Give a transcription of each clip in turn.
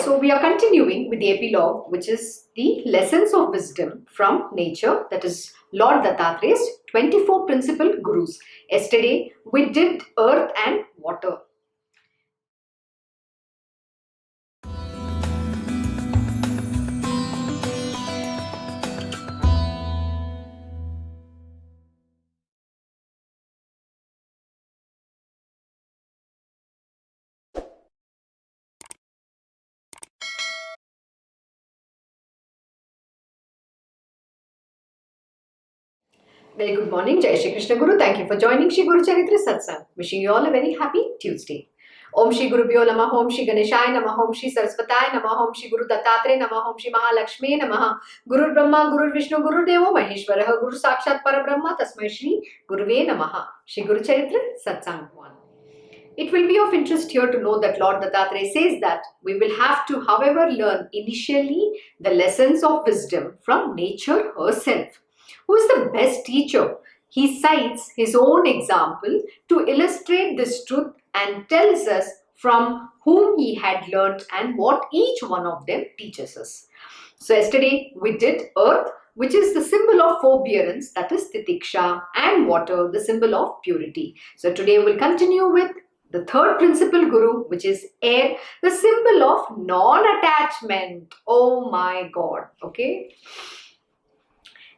So we are continuing with the epilogue, which is the lessons of wisdom from nature, that is Lord Dattatreya's 24 principal gurus. Yesterday we did earth and water. Very good morning, Jai Shri Krishna Guru. Thank you for joining Shri Guru Charitra Satsang. Wishing you all a very happy Tuesday. Om Shri Guru Bhyo Namaha, Om Shri Ganeshaya Namaha, Om Shri Saraswataya Namaha, Om Shri Guru Dattatreya Namaha, Om Shri Mahalakshmi Namaha, Guru Brahma, Guru Vishnu, Guru Devo Maheshwaraha, Guru Sakshat Parabrahma, Tasmai Shri Guruve Namaha. Shri Guru Charitra Satsang 1. It will be of interest here to know that Lord Dattatreya says that we will have to, however, learn initially the lessons of wisdom from nature herself. Who is the best teacher? He cites his own example to illustrate this truth and tells us from whom he had learnt and what each one of them teaches us. So yesterday we did earth, which is the symbol of forbearance, that is titiksha, and water, the symbol of purity. So today we'll continue with the third principal guru, which is air, the symbol of non-attachment. Oh my God, okay?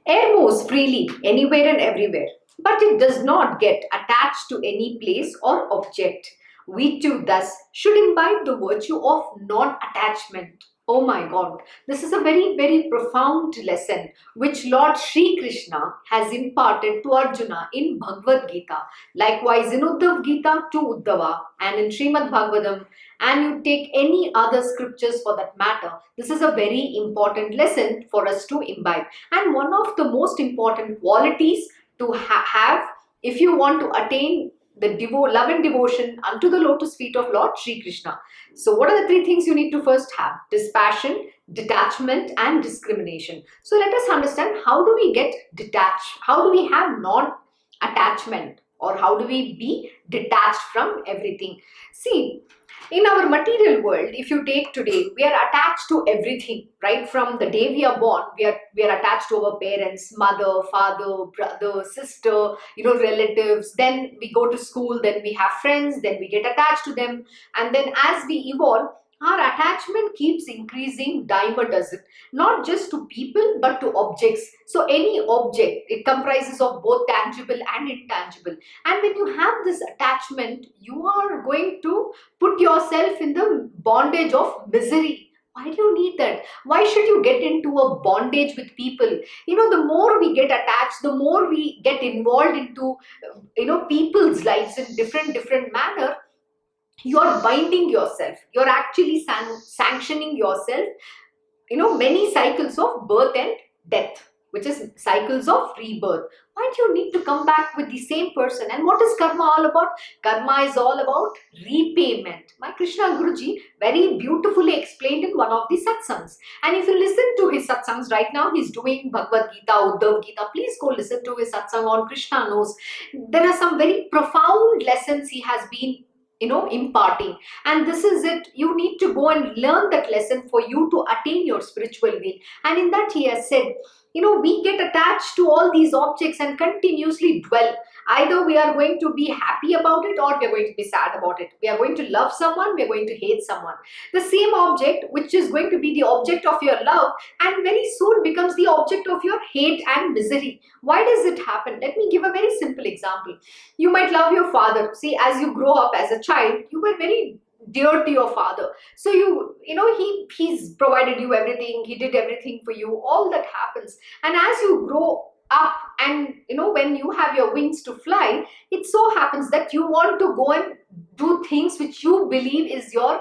Air moves freely anywhere and everywhere, but it does not get attached to any place or object. We too thus should imbibe the virtue of non-attachment. Oh my God, this is a very, very profound lesson which Lord Shri Krishna has imparted to Arjuna in Bhagavad Gita. Likewise in Uddhav Gita to Uddhava and in Srimad Bhagavatam, and you take any other scriptures for that matter. This is a very important lesson for us to imbibe. And one of the most important qualities to have if you want to attain the love and devotion unto the lotus feet of Lord Shri Krishna. So what are the three things you need to first have? Dispassion, detachment, and discrimination. So let us understand, how do we get detached? How do we have non-attachment? Or how do we be detached from everything? See, in our material world, if you take today, we are attached to everything, right? From the day we are born, we are attached to our parents, mother, father, brother, sister, relatives. Then we go to school, then we have friends, then we get attached to them. And then as we evolve, our attachment keeps increasing dime a dozen, not just to people, but to objects. So any object, it comprises of both tangible and intangible. And when you have this attachment, you are going to put yourself in the bondage of misery. Why do you need that? Why should you get into a bondage with people? The more we get attached, the more we get involved into, people's lives in different manner. You're binding yourself. You're actually sanctioning yourself, many cycles of birth and death, which is cycles of rebirth. Why do you need to come back with the same person? And what is karma all about? Karma is all about repayment. My Krishna Guruji very beautifully explained in one of the satsangs. And if you listen to his satsangs right now, he's doing Bhagavad Gita, Uddhav Gita. Please go listen to his satsang on Krishna Knows. There are some very profound lessons he has been imparting, and this is it. You need to go and learn that lesson for you to attain your spiritual will. And in that he has said, we get attached to all these objects and continuously dwell. Either we are going to be happy about it or we are going to be sad about it. We are going to love someone, we are going to hate someone. The same object which is going to be the object of your love and very soon becomes the object of your hate and misery. Why does it happen? Let me give a very simple example. You might love your father. See, as you grow up as a child, you were very dear to your father. So he's provided you everything. He did everything for you. All that happens. And as you grow up and when you have your wings to fly, it so happens that you want to go and do things which you believe is your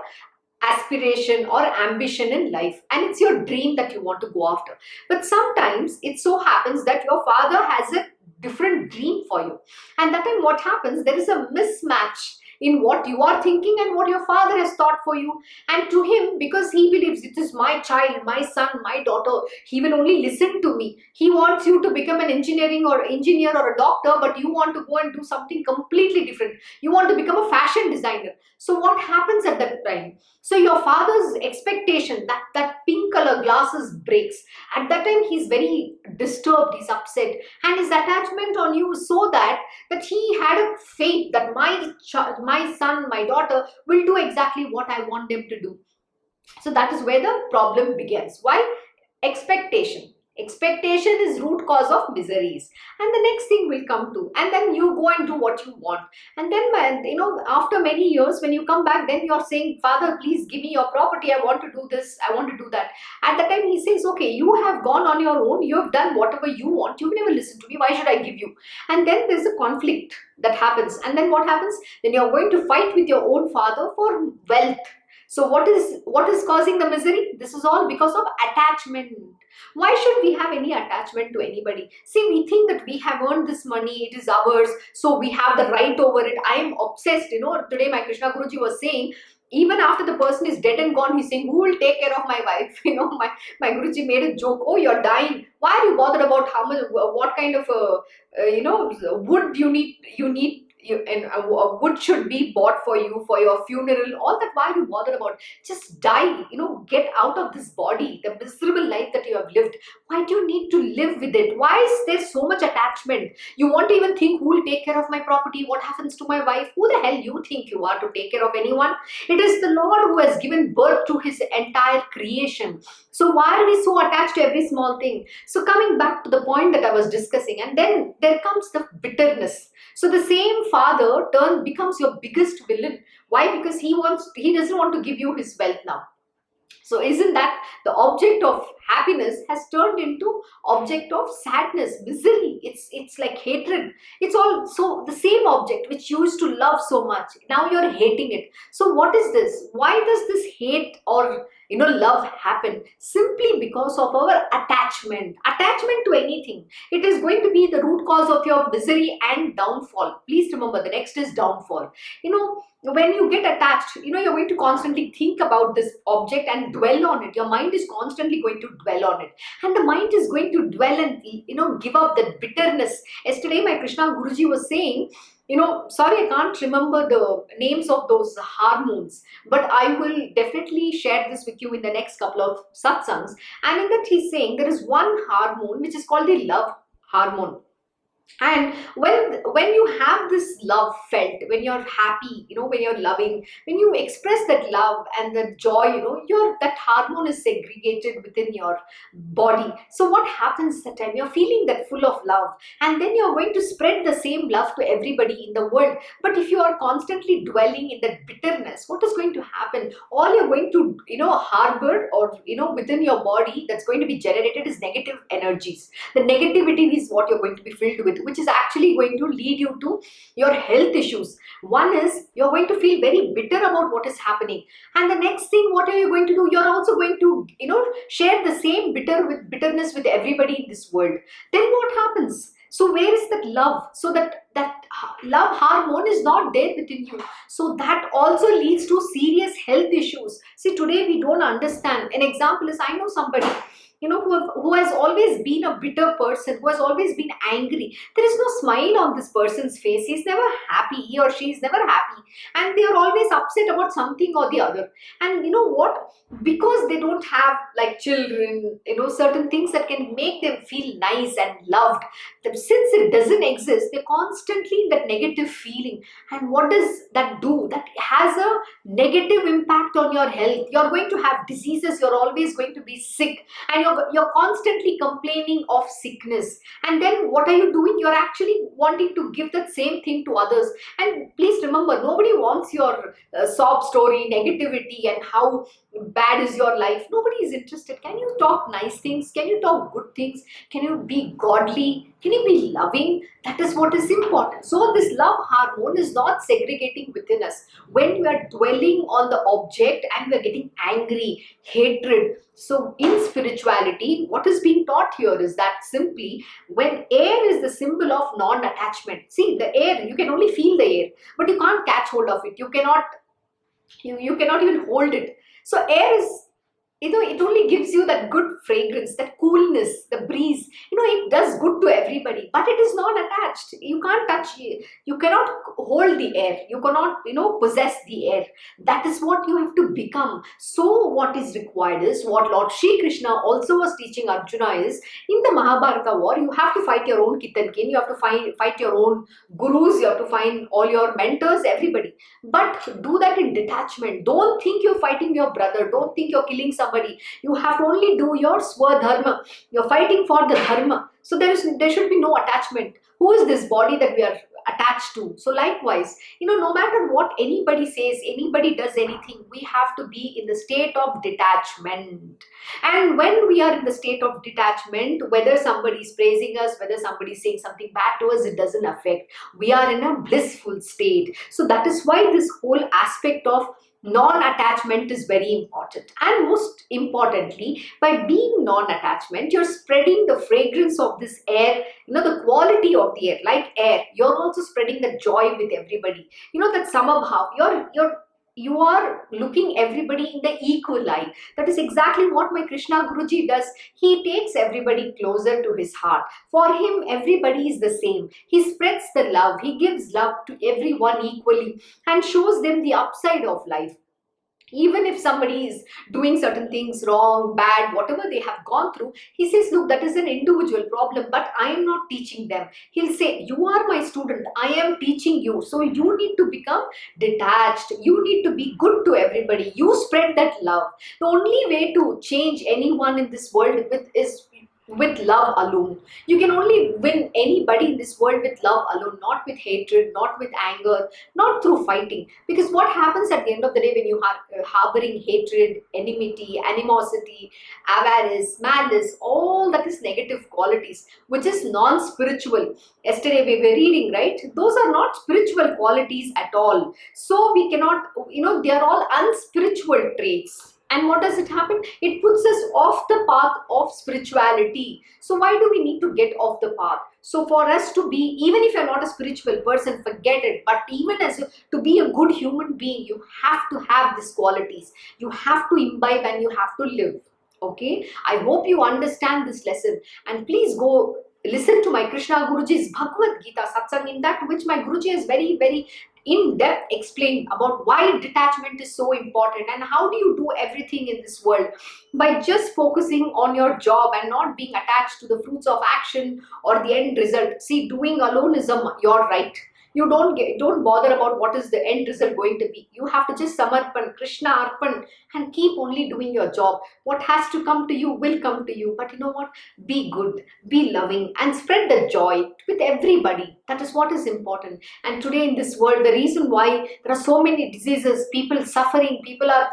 aspiration or ambition in life, and it's your dream that you want to go after. But sometimes it so happens that your father has a different dream for you, and that time what happens, there is a mismatch in what you are thinking and what your father has thought for you. And to him, because he believes it is my child, my son, my daughter, he will only listen to me. He wants you to become an engineer or a doctor, but you want to go and do something completely different. You want to become a fashion designer. So what happens at that time? So your father's expectation that pink color glasses breaks. At that time, he's very disturbed, he's upset, and his attachment on you is so that he had a faith that my son, my daughter will do exactly what I want them to do. So that is where the problem begins. Why? Expectation. Expectation is root cause of miseries, and the next thing will come to, and then you go and do what you want, and then after many years when you come back, then you're saying, Father, please give me your property, I want to do this, I want to do that. At that time he says, okay, you have gone on your own, you have done whatever you want, you've never listened to me, why should I give you? And then there's a conflict that happens, and then what happens? Then you're going to fight with your own father for wealth. So what is causing the misery? This is all because of attachment. Why should we have any attachment to anybody? See, we think that we have earned this money, it is ours, so we have the right over it. I am obsessed. Today my Krishna Guruji was saying, even after the person is dead and gone, he's saying, who will take care of my wife? My Guruji made a joke, oh, you're dying. Why are you bothered about how much, what kind of wood you need? Wood should be bought for you for your funeral, all that. Why are you bothered about? Just die, get out of this body, the miserable life that you have lived. Why do you need to live with it? Why is there so much attachment? You want to even think, who will take care of my property? What happens to my wife? Who the hell you think you are to take care of anyone? It is the Lord who has given birth to his entire creation. So why are we so attached to every small thing? So coming back to the point that I was discussing, and then there comes the bitterness. So the same father becomes your biggest villain. Why? Because he doesn't want to give you his wealth now. So isn't that the object of happiness has turned into object of sadness, misery? It's like hatred. It's also the same object which you used to love so much. Now you're hating it. So what is this? Why does this hate or love happen? Simply because of our attachment to anything. It is going to be the root cause of your misery and downfall. Please remember, the next is downfall. When you get attached, you're going to constantly think about this object and dwell on it. Your mind is constantly going to dwell on it, and the mind is going to dwell and give up that bitterness. Yesterday my Krishna Guruji was saying, sorry, I can't remember the names of those hormones, but I will definitely share this with you in the next couple of satsangs. And in that he's saying there is one hormone which is called the love hormone. And when you have this love felt, when you're happy, when you're loving, when you express that love and the joy, that hormone is segregated within your body. So what happens that time? You're feeling that full of love, and then you're going to spread the same love to everybody in the world. But if you are constantly dwelling in that bitterness, what is going to happen? All you're going to harbor or within your body that's going to be generated is negative energies. The negativity is what you're going to be filled with, which is actually going to lead you to your health issues. One is you're going to feel very bitter about what is happening, and the next thing, what are you going to do? You're also going to share the same bitterness with everybody in this world. Then what happens? So where is that love? So that love hormone is not there within you. So that also leads to serious health issues. See, today we don't understand. An example is, I know somebody who has always been a bitter person, who has always been angry. There is no smile on this person's face. He's never happy. He or she is never happy. And they are always upset about something or the other. And you know what? Because they don't have like children, certain things that can make them feel nice and loved. Since it doesn't exist, they're constantly in that negative feeling. And what does that do? That has a negative impact on your health. You're going to have diseases. You're always going to be sick. And you're constantly complaining of sickness. And then what are you doing? You're actually wanting to give that same thing to others. And please remember, nobody wants your sob story, negativity, and how bad is your life. Nobody is interested. Can you talk nice things? Can you talk good things? Can you be godly? Can you be loving? That is what is important. So this love hormone is not segregating within us. When we are dwelling on the object and we are getting angry, hatred. So in spirituality, spirituality, what is being taught here is that simply when air is the symbol of non-attachment, see the air, you can only feel the air, but you can't catch hold of it. You cannot even hold it. So air is, it only gives you that good fragrance, that coolness, the breeze. It does good to everybody, but it is not attached. You can't touch, you cannot hold the air. You cannot, possess the air. That is what you have to become. So what is required is what Lord Shri Krishna also was teaching Arjuna is, in the Mahabharata war, you have to fight your own kith and kin. You have to fight your own gurus. You have to find all your mentors, everybody. But do that in detachment. Don't think you're fighting your brother. Don't think you're killing somebody. You have to only do your swadharma. You're fighting for the dharma. So there should be no attachment. Who is this body that we are attached to? So likewise, no matter what anybody says, anybody does anything, we have to be in the state of detachment. And when we are in the state of detachment, whether somebody is praising us, whether somebody is saying something bad to us, it doesn't affect. We are in a blissful state. So that is why this whole aspect of non-attachment is very important. And most importantly, by being non-attachment, you're spreading the fragrance of this air, the quality of the air. Like air, you're also spreading the joy with everybody. That samabhav, you are looking everybody in the equal eye. That is exactly what my Krishna Guruji does. He takes everybody closer to his heart. For him, everybody is the same. He spreads the love. He gives love to everyone equally and shows them the upside of life. Even if somebody is doing certain things wrong, bad, whatever they have gone through, he says, look, that is an individual problem, but I am not teaching them. He'll say, you are my student, I am teaching you. So you need to become detached. You need to be good to everybody. You spread that love. The only way to change anyone in this world is with love alone. You can only win anybody in this world with love alone, not with hatred, not with anger, not through fighting. Because what happens at the end of the day when you are harboring hatred, enmity, animosity, avarice, malice, all that is negative qualities, which is non-spiritual. Yesterday we were reading, right? Those are not spiritual qualities at all. So we cannot, they are all unspiritual traits. And what does it happen? It puts us off the path of spirituality. So why do we need to get off the path? So for us to be, even if you're not a spiritual person, forget it. But even to be a good human being, you have to have these qualities. You have to imbibe and you have to live. Okay? I hope you understand this lesson. And please go listen to my Krishna Guruji's Bhagavad Gita Satsang, in that which my Guruji is very, very in depth explained about why detachment is so important and how do you do everything in this world by just focusing on your job and not being attached to the fruits of action or the end result. See, doing alone is your right. You don't bother about what is the end result going to be. You have to just samarpan, Krishna arpan, and keep only doing your job. What has to come to you will come to you. But you know what? Be good, be loving, and spread the joy with everybody. That is what is important. And today in this world, the reason why there are so many diseases, people suffering, people are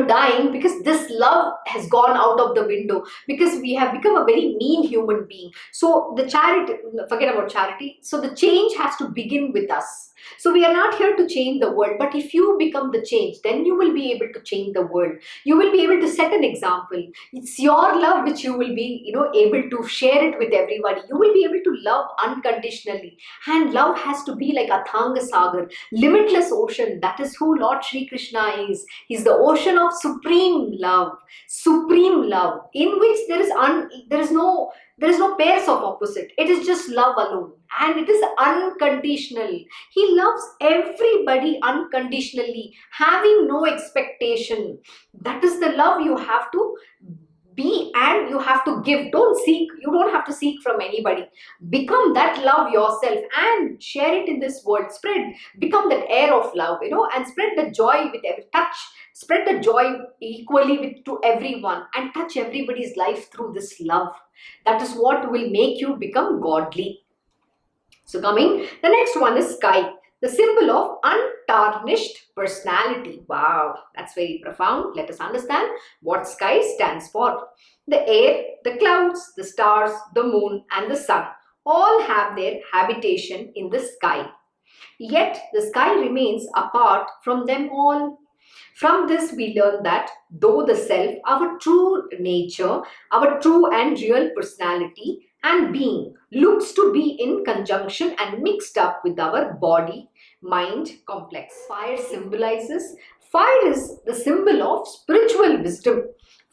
dying, because this love has gone out of the window, because we have become a very mean human being. So the charity, forget about charity. So the change has to begin with us. So we are not here to change the world, but if you become the change, then you will be able to change the world. You will be able to set an example. It's your love which you will be, able to share it with everybody. You will be able to love unconditionally. And love has to be like Athanga Sagar, limitless ocean. That is who Lord Shri Krishna is. He's the ocean of supreme love, in which there is no pairs of opposite. It is just love alone, and it is unconditional. He loves everybody unconditionally, having no expectation. That is the love you have to be, and you have to give. You don't have to seek from anybody. Become that love yourself and share it in this world. Become that air of love, and spread the joy with every touch. Spread the joy equally to everyone and touch everybody's life through this love. That is what will make you become godly. So the next one is sky, the symbol of untarnished personality. Wow, that's very profound. Let us understand what sky stands for. The air, the clouds, the stars, the moon, and the sun all have their habitation in the sky. Yet the sky remains apart from them all. From this, we learn that though the self, our true nature, our true and real personality and being, looks to be in conjunction and mixed up with our body, mind complex. Fire symbolizes, fire is the symbol of spiritual wisdom.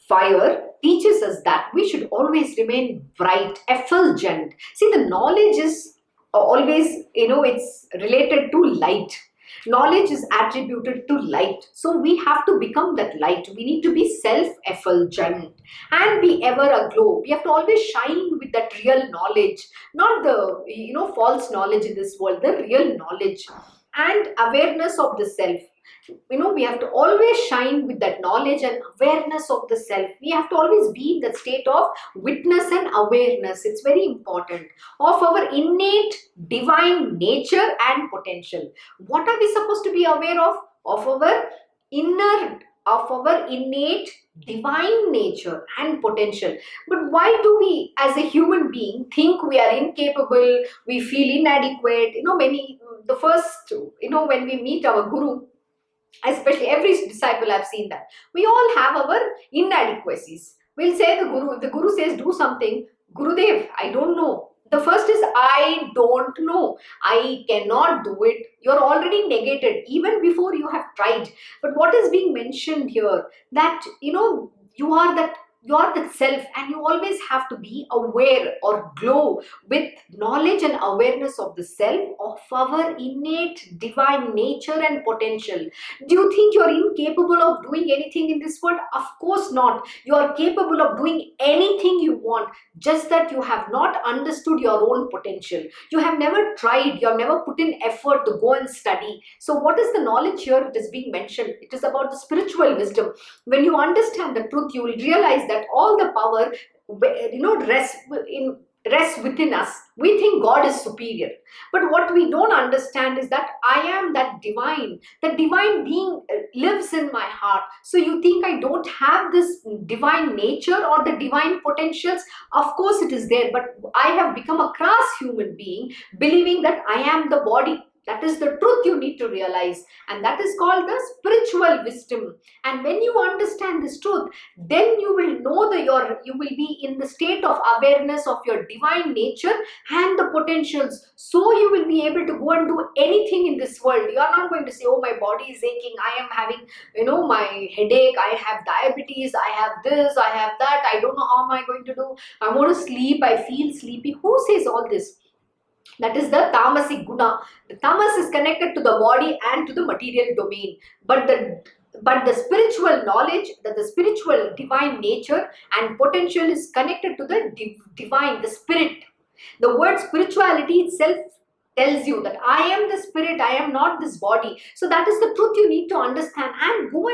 Fire teaches us that we should always remain bright, effulgent. See, the knowledge is always, it's related to light. Knowledge is attributed to light. So we have to become that light. We need to be self-effulgent and be ever aglow. We have to always shine with that real knowledge, not the, false knowledge in this world, the real knowledge and awareness of the self. We have to always shine with that knowledge and awareness of the self. We have to always be in that state of witness and awareness. It's very important of our innate divine nature and potential. What are we supposed to be aware of? Of our innate divine nature and potential. But why do we as a human being think we are incapable, we feel inadequate? The first, when we meet our guru, especially every disciple, I've seen that we all have our inadequacies. We'll say the guru, if the guru says do something, Gurudev, I don't know. The first is I don't know, I cannot do it. You're already negated even before you have tried. But what is being mentioned here, that you are that self, and you always have to be aware or glow with knowledge and awareness of the self, of our innate divine nature and potential. Do you think you're incapable of doing anything in this world? Of course not. You are capable of doing anything you want, just that you have not understood your own potential. You have never tried, you have never put in effort to go and study. So what is the knowledge here? It is being mentioned, it is about the spiritual wisdom. When you understand the truth, you will realize that all the power rests within us. We think God is superior, but what we don't understand is that I am that divine. The divine being lives in my heart. So you think I don't have this divine nature or the divine potentials? Of course it is there, but I have become a crass human being believing that I am the body. That is the truth you need to realize, and that is called the spiritual wisdom. And when you understand this truth, then you will know that you will be in the state of awareness of your divine nature and the potentials. So you will be able to go and do anything in this world. You are not going to say, oh, my body is aching, I am having my headache, I have diabetes, I have this, I have that, I don't know how am I going to do, I want to sleep, I feel sleepy. Who says all this? That is the tamasic guna. The tamas is connected to the body and to the material domain. But the spiritual knowledge, that the spiritual divine nature and potential is connected to the divine, the spirit. The word spirituality itself tells you that I am the spirit, I am not this body. So that is the truth you need to understand and go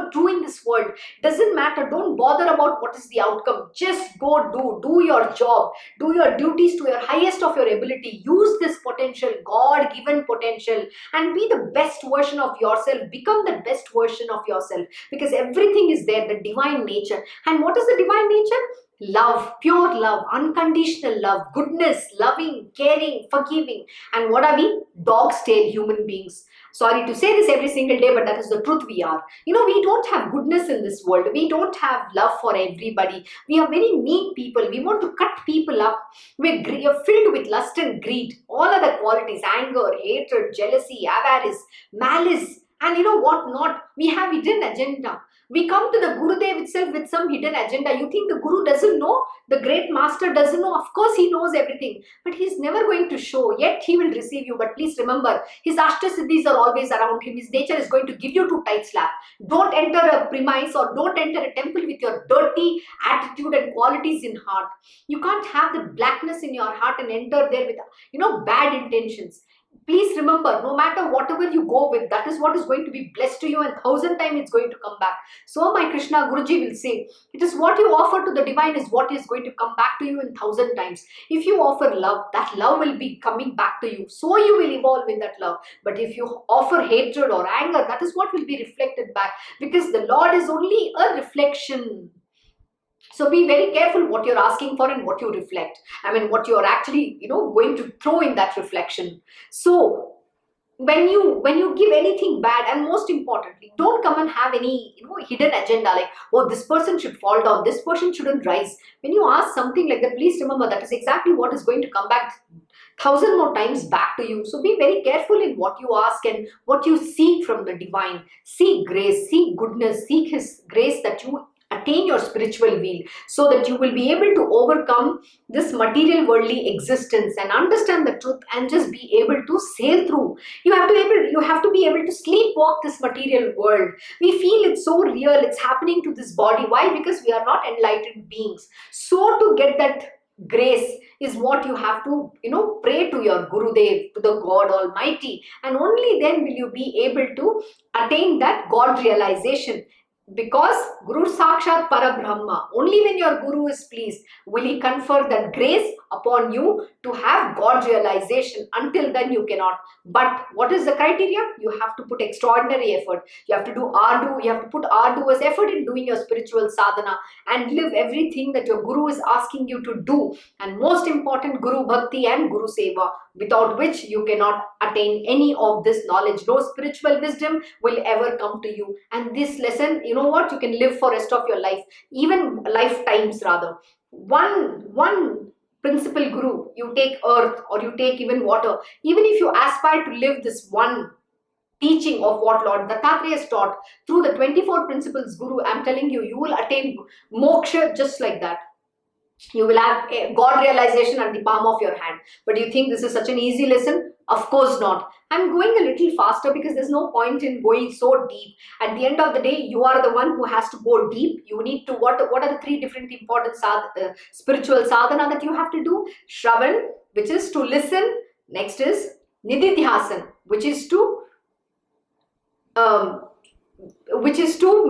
do in this world. Doesn't matter, don't bother about what is the outcome. Just go do your job, do your duties to your highest of your ability. Use this potential, God given potential, and be the best version of yourself. Become the best version of yourself, because everything is there, the divine nature. And what is the divine nature? Love, pure love, unconditional love, goodness, loving, caring, forgiving. And what are we? Dog's tail human beings. Sorry to say this every single day, but that is the truth we are. We don't have goodness in this world. We don't have love for everybody. We are very mean people. We want to cut people up. We're filled with lust and greed. All other qualities, anger, hatred, jealousy, avarice, malice, and what not. We have hidden agenda. We come to the Gurudev itself with some hidden agenda. You think the Guru doesn't know? The great master doesn't know? Of course he knows everything. But he's never going to show. Yet he will receive you. But please remember, his Ashtasiddhis are always around him. His nature is going to give you two tight slap. Don't enter a premise or don't enter a temple with your dirty attitude and qualities in heart. You can't have the blackness in your heart and enter there with bad intentions. Please remember, no matter whatever you go with, that is what is going to be blessed to you, and 1,000 times it's going to come back. So my Krishna Guruji will say, it is what you offer to the divine is what is going to come back to you in 1,000 times. If you offer love, that love will be coming back to you. So you will evolve in that love. But if you offer hatred or anger, that is what will be reflected back, because the Lord is only a reflection. So be very careful what you're asking for and what you reflect. I mean, what you're actually, going to throw in that reflection. So when you give anything bad, and most importantly, don't come and have any hidden agenda like, oh, this person should fall down, this person shouldn't rise. When you ask something like that, please remember that is exactly what is going to come back thousand more times back to you. So be very careful in what you ask and what you seek from the divine. Seek grace, seek goodness, seek his grace that you attain your spiritual will, so that you will be able to overcome this material worldly existence and understand the truth and just be able to sail through. You have to be able to sleepwalk this material world. We feel it's so real, it's happening to this body. Why? Because we are not enlightened beings. So to get that grace is what you have to pray to your Gurudev, to the God Almighty, and only then will you be able to attain that God realization. Because Guru Sakshat Parabrahma, only when your Guru is pleased will he confer that grace upon you to have God realization. Until then you cannot. But what is the criteria? You have to put extraordinary effort. You have to put arduous effort in doing your spiritual sadhana and live everything that your Guru is asking you to do. And most important, Guru Bhakti and Guru Seva, without which you cannot attain any of this knowledge. No spiritual wisdom will ever come to you. And this lesson, you know what, you can live for rest of your life, even lifetimes rather. One principal Guru, you take earth or you take even water, even if you aspire to live this one teaching of what Lord Dattatreya has taught through the 24 principles Guru, I'm telling you, you will attain moksha just like that. You will have a God realization at the palm of your hand. But do you think this is such an easy lesson? Of course not. I'm going a little faster because there's no point in going so deep. At the end of the day, you are the one who has to go deep. You need to, what are the three different important spiritual sadhana that you have to do? Shravan, which is to listen. Next is Nididhyasan, which is to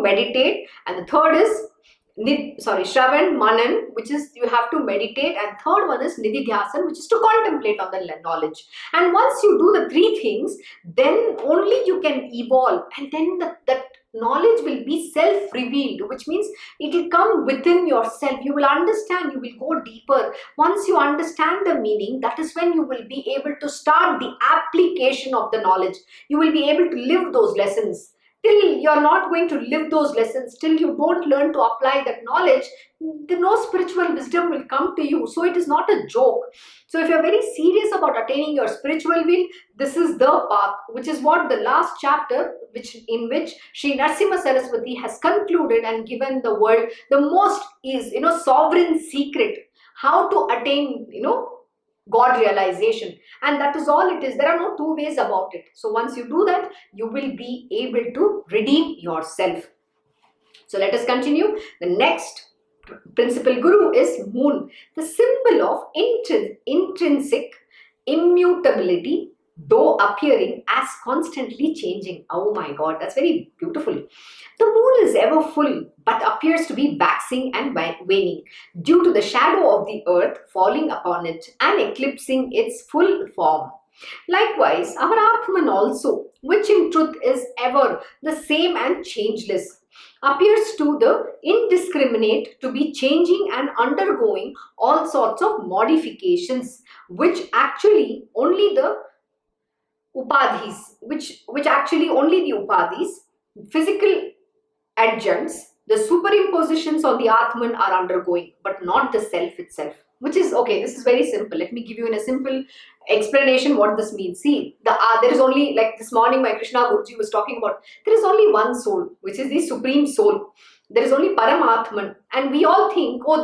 meditate. And the third is Shravan, Manan, which is you have to meditate, and third one is Nididhyasan, which is to contemplate on the knowledge. And once you do the three things, then only you can evolve, and then that knowledge will be self-revealed, which means it will come within yourself. You will understand, you will go deeper. Once you understand the meaning, that is when you will be able to start the application of the knowledge. You will be able to live those lessons. Till you're not going to live those lessons, till you don't learn to apply that knowledge, no spiritual wisdom will come to you. So it is not a joke. So if you're very serious about attaining your spiritual will, this is the path, which is what the last chapter, in which Sri Narasimha Saraswati has concluded and given the world the most is, sovereign secret, how to attain, God realization. And that is all it is. There are no two ways about it. So once you do that, you will be able to redeem yourself. So let us continue. The next principal Guru is Moon, the symbol of intrinsic immutability, though appearing as constantly changing. Oh my God, that's very beautiful. The moon is ever full, but appears to be waxing and waning due to the shadow of the earth falling upon it and eclipsing its full form. Likewise, our Atman also, which in truth is ever the same and changeless, appears to the indiscriminate to be changing and undergoing all sorts of modifications, which actually only the upadhis, which actually only the upadhis, physical adjuncts, the superimpositions on the Atman are undergoing, but not the self itself. Which is, okay, this is very simple. Let me give you in a simple explanation what this means. See, there is only, like this morning my Krishna Guruji was talking about, there is only one soul, which is the supreme soul. There is only Paramatman, and we all think, oh,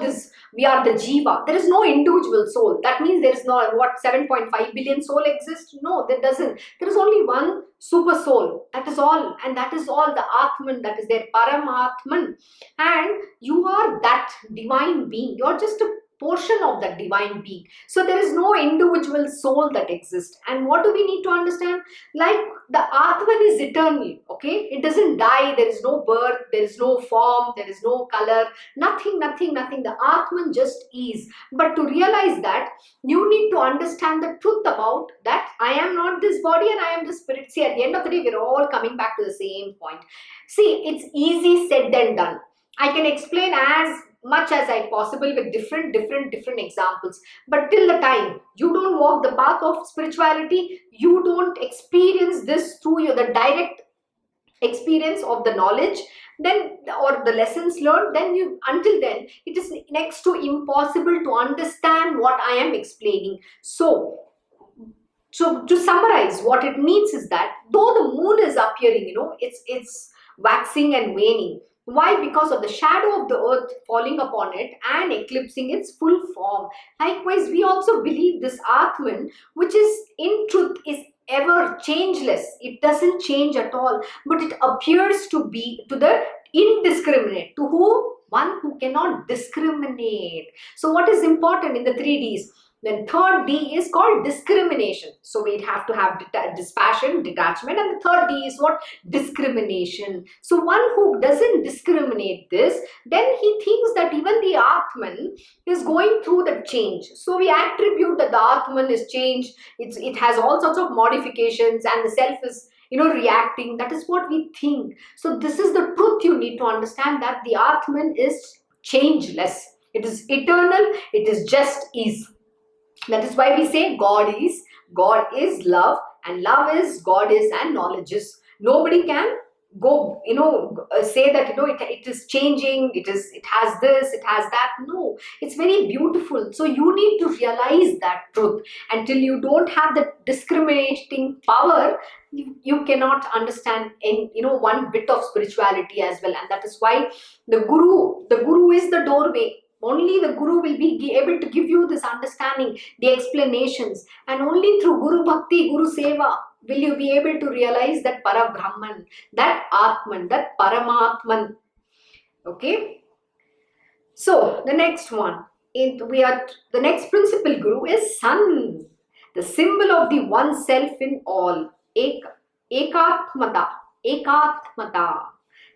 we are the Jiva. There is no individual soul. That means there is not, 7.5 billion soul exists? No, there doesn't. There is only one super soul. That is all. And that is all the Atman, that is their Paramatman. And you are that divine being. You are just a portion of that divine being. So there is no individual soul that exists. And what do we need to understand? Like the Atman is eternal, okay? It doesn't die. There is no birth. There is no form. There is no color. Nothing. The Atman just is. But to realize that, you need to understand the truth about that I am not this body and I am the spirit. See, at the end of the day, we're all coming back to the same point. See, it's easy said than done. I can explain as much as I possible with different examples. But till the time you don't walk the path of spirituality, you don't experience this through the direct experience of the knowledge, then, or the lessons learned, then until then it is next to impossible to understand what I am explaining. So to summarize, what it means is that though the moon is appearing, it's waxing and waning. Why? Because of the shadow of the earth falling upon it and eclipsing its full form. Likewise, we also believe this Atman, which is in truth is ever changeless. It doesn't change at all, but it appears to be to the indiscriminate. To who? One who cannot discriminate. So what is important in the 3Ds? Then third D is called discrimination. So we'd have to have dispassion, detachment, and the third D is what? Discrimination. So one who doesn't discriminate this, then he thinks that even the Atman is going through the change. So we attribute that the Atman is changed. It has all sorts of modifications and the self is reacting. That is what we think. So this is the truth you need to understand, that the Atman is changeless. It is eternal. It is just is. That is why we say God is love, and love is God is, and knowledge is. Nobody can go say that it is changing, it has this, it has that. No, it's very beautiful. So you need to realize that truth. Until you don't have the discriminating power, you cannot understand in one bit of spirituality as well. And that is why the guru is the doorway. Only the Guru will be able to give you this understanding, the explanations, and only through Guru Bhakti, Guru Seva will you be able to realize that Parabrahman, that Atman, that Paramatman. Okay? So, the next one, the next principal Guru is Sun, the symbol of the one self in all, Ekatmata.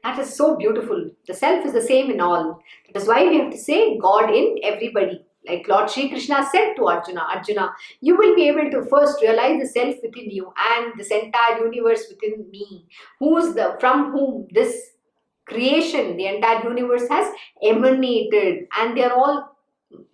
That is so beautiful. The self is the same in all. That is why we have to say God in everybody. Like Lord Shri Krishna said to Arjuna, you will be able to first realize the self within you and this entire universe within me, from whom this creation, the entire universe has emanated, and they are all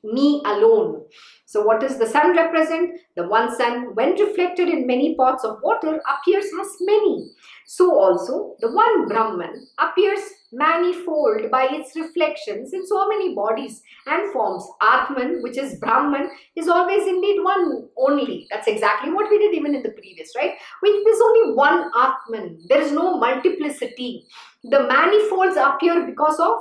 me alone. So what does the sun represent? The one sun, when reflected in many pots of water, appears as many. So also the one Brahman appears manifold by its reflections in so many bodies and forms. Atman, which is Brahman, is always indeed one only. That's exactly what we did even in the previous, right? There's only one Atman. There is no multiplicity. The manifolds appear because of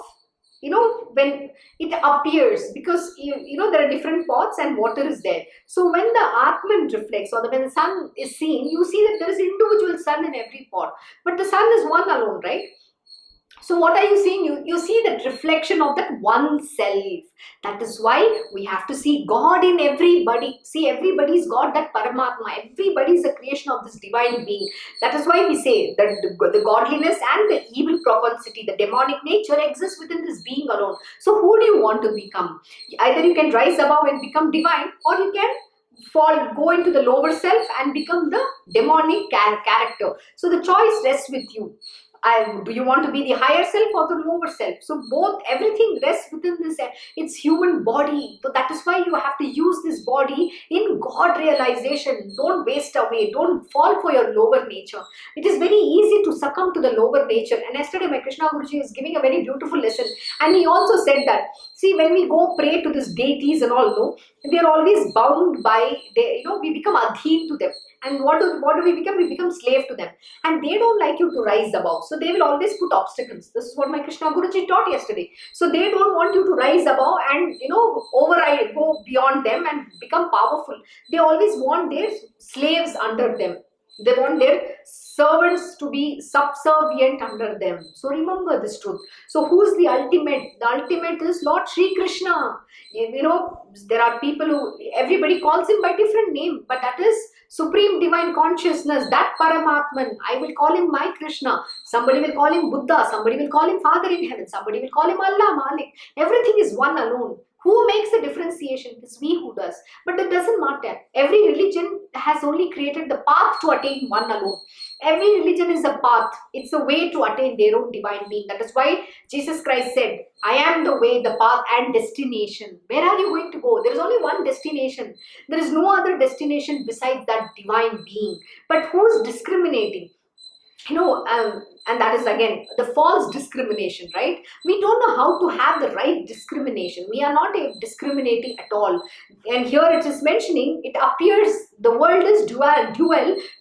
when it appears, because there are different pots and water is there. So when the Atman reflects, or when the sun is seen, you see that there is individual sun in every pot, but the sun is one alone, right? So what are you seeing? You see that reflection of that one self. That is why we have to see God in everybody. See, everybody is God, that Paramatma. Everybody is a creation of this divine being. That is why we say that the godliness and the evil propensity, the demonic nature exists within this being alone. So who do you want to become? Either you can rise above and become divine, or you can go into the lower self and become the demonic character. So the choice rests with you. Do you want to be the higher self or the lower self? So everything rests within this, it's human body. So that is why you have to use this body in God realization. Don't waste away. Don't fall for your lower nature. It is very easy to succumb to the lower nature. And yesterday my Krishna Guruji is giving a very beautiful lesson. And he also said that, see, when we go pray to these deities and all, no, we are always bound by, we become adheen to them. And what do we become? We become slave to them. And they don't like you to rise above. So they will always put obstacles. This is what my Krishna Guruji taught yesterday. So they don't want you to rise above and, override, go beyond them and become powerful. They always want their slaves under them. They want their servants to be subservient under them. So remember this truth. So who's the ultimate? The ultimate is Lord Shri Krishna. There are people who, everybody calls him by different name, but that is Supreme Divine Consciousness, that Paramatman. I will call him my Krishna. Somebody will call him Buddha. Somebody will call him Father in Heaven. Somebody will call him Allah, Malik. Everything is one alone. Who makes the differentiation? It is we who does. But it doesn't matter. Every religion has only created the path to attain one alone. Every religion is a path. It's a way to attain their own divine being. That is why Jesus Christ said, I am the way, the path and destination. Where are you going to go? There is only one destination. There is no other destination besides that divine being. But who is discriminating? And that is again the false discrimination, right? We don't know how to have the right discrimination. We are not discriminating at all. And here it is mentioning, it appears the world is dual to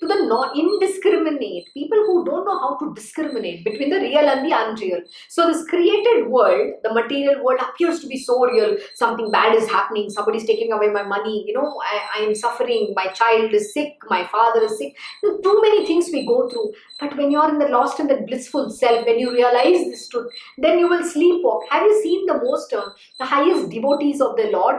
the indiscriminate people who don't know how to discriminate between the real and the unreal. So this created world, the material world, appears to be so real. Something bad is happening, somebody is taking away my money, I am suffering, my child is sick, my father is sick. Too many things we go through. But when you are in the lost and the blissful self, when you realize this truth, then you will sleepwalk. Have you seen the highest devotees of the Lord,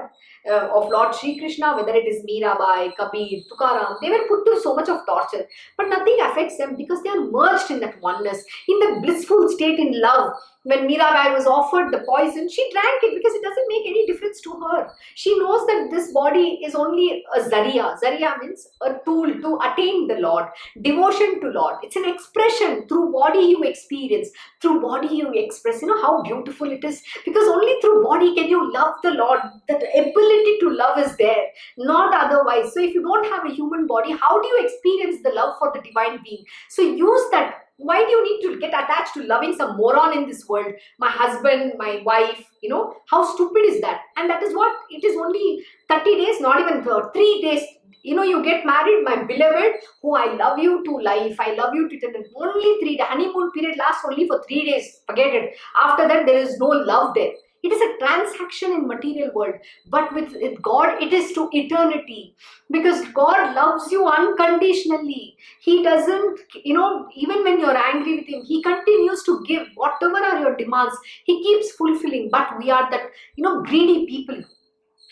of Lord Shri Krishna, whether it is Mirabai, Kabir, Tukaram, they were put to so much of torture, but nothing affects them because they are merged in that oneness, in the blissful state in love. When Mirabai was offered the poison, she drank it because it doesn't make any difference to her. She knows that this body is only a Zariya. Zariya means a tool to attain the Lord. Devotion to Lord. It's an expression. Through body you experience. Through body you express. How beautiful it is. Because only through body can you love the Lord. That ability to love is there. Not otherwise. So if you don't have a human body, how do you experience the love for the divine being? So use that. Why do you need to get attached to loving some moron in this world? My husband, my wife, how stupid is that? And that is what, it is only 30 days, not even 3 days. You get married, my beloved, who I love you to life, I love you to eternity. Only 3 days, honeymoon period lasts only for 3 days, forget it. After that, there is no love there. It is a transaction in material world, but with God, it is to eternity, because God loves you unconditionally. He doesn't, even when you're angry with him, he continues to give whatever are your demands. He keeps fulfilling, but we are that, greedy people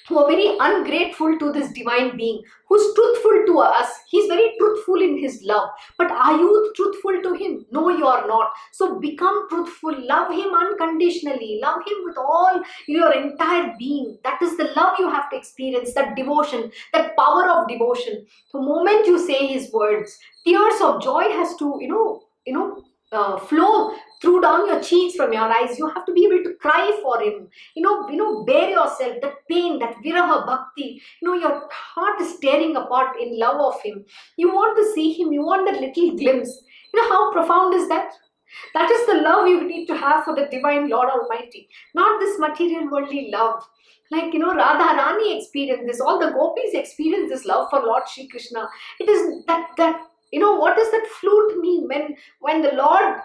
who are very ungrateful to this divine being, who's truthful to us. He's very truthful in his love. But are you truthful to him? No, you are not. So become truthful. Love him unconditionally. Love him with all your entire being. That is the love you have to experience, that devotion, that power of devotion. The moment you say his words, tears of joy has to, flow through down your cheeks from your eyes. You have to be able to cry for him, bear yourself, that pain, that viraha bhakti, your heart is tearing apart in love of him. You want to see him, you want that little glimpse. How profound is that? That is the love you need to have for the divine Lord Almighty, not this material worldly love. Like, Radha Rani experienced this, all the gopis experienced this love for Lord Shri Krishna. It is that what does that flute mean? When the Lord,